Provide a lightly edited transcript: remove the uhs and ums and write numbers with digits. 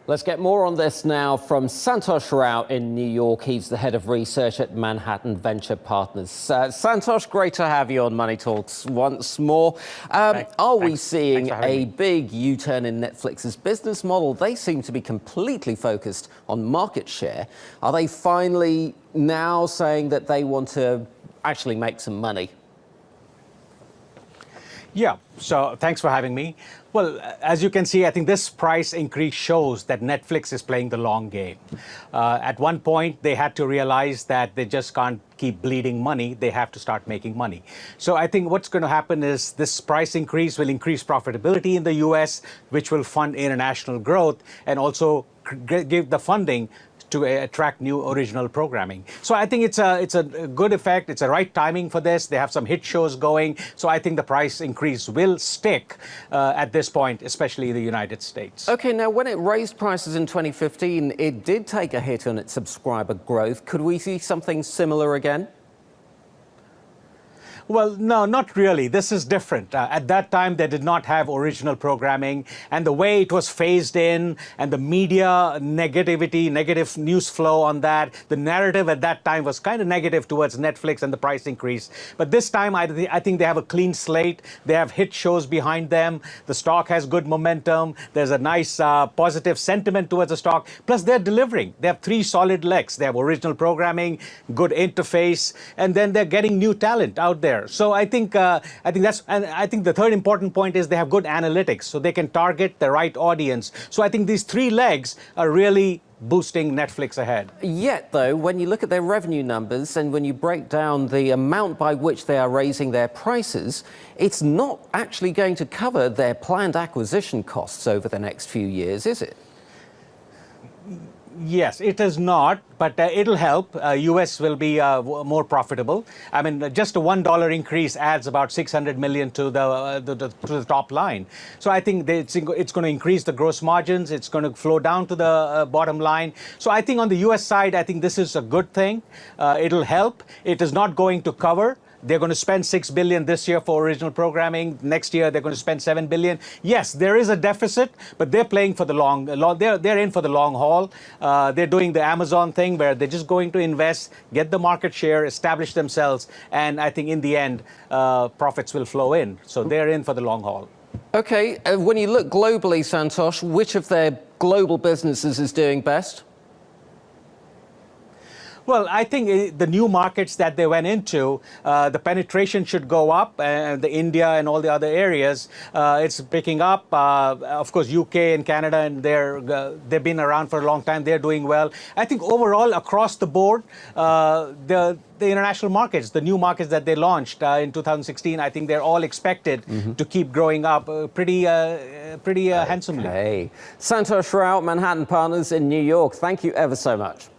Let's get more on this now from Santosh Rao in New York. He's the head of research at Manhattan Venture Partners. Santosh, great to have you on Money Talks once more. Are we seeing a big U-turn in Netflix's business model? They seem to be completely focused on market share. Are they finally now saying that they want to actually make some money? Yeah, so thanks for having me. Well, as you can see, I think this price increase shows that Netflix is playing the long game. At one point, they had to realize that they just can't keep bleeding money. They have to start making money. So I think what's going to happen is this price increase will increase profitability in the US, which will fund international growth and also give the funding to attract new original programming. So I think it's a good effect. It's a right timing for this. They have some hit shows going. So I think the price increase will stick at this point, especially in the United States. Okay, now when it raised prices in 2015, it did take a hit on its subscriber growth. Could we see something similar again? Well, no, not really. This is different. At that time, they did not have original programming, and the way it was phased in and the media negativity, negative news flow on that, the narrative at that time was kind of negative towards Netflix and the price increase. But this time, I think they have a clean slate. They have hit shows behind them. The stock has good momentum. There's a nice positive sentiment towards the stock. Plus, they're delivering. They have 3 solid legs. They have original programming, good interface, and then they're getting new talent out there. So I think that's, and I think the third important point is they have good analytics, so they can target the right audience. So I think these 3 legs are really boosting Netflix ahead. Yet, though, when you look at their revenue numbers and when you break down the amount by which they are raising their prices, it's not actually going to cover their planned acquisition costs over the next few years, is it? Yes, it is not, but it'll help. US will be more profitable. I mean, just a $1 increase adds about 600 million to the top line. So I think it's going to increase the gross margins. It's going to flow down to the bottom line. So I think on the US side, I think this is a good thing. It'll help. It is not going to cover. They're going to spend $6 billion this year for original programming. Next year, they're going to spend $7 billion. Yes, there is a deficit, but they're playing for the long. They're in for the long haul. They're doing the Amazon thing where they're just going to invest, get the market share, establish themselves, and I think in the end, profits will flow in. So they're in for the long haul. Okay, when you look globally, Santosh, which of their global businesses is doing best? Well, I think the new markets that they went into, the penetration should go up, and the India and all the other areas, it's picking up. Of course, UK and Canada, and they've been around for a long time. They're doing well. I think overall, across the board, the international markets, the new markets that they launched in 2016, I think they're all expected to keep growing up pretty handsomely. Hey, Santosh Rao, Manhattan Partners in New York. Thank you ever so much.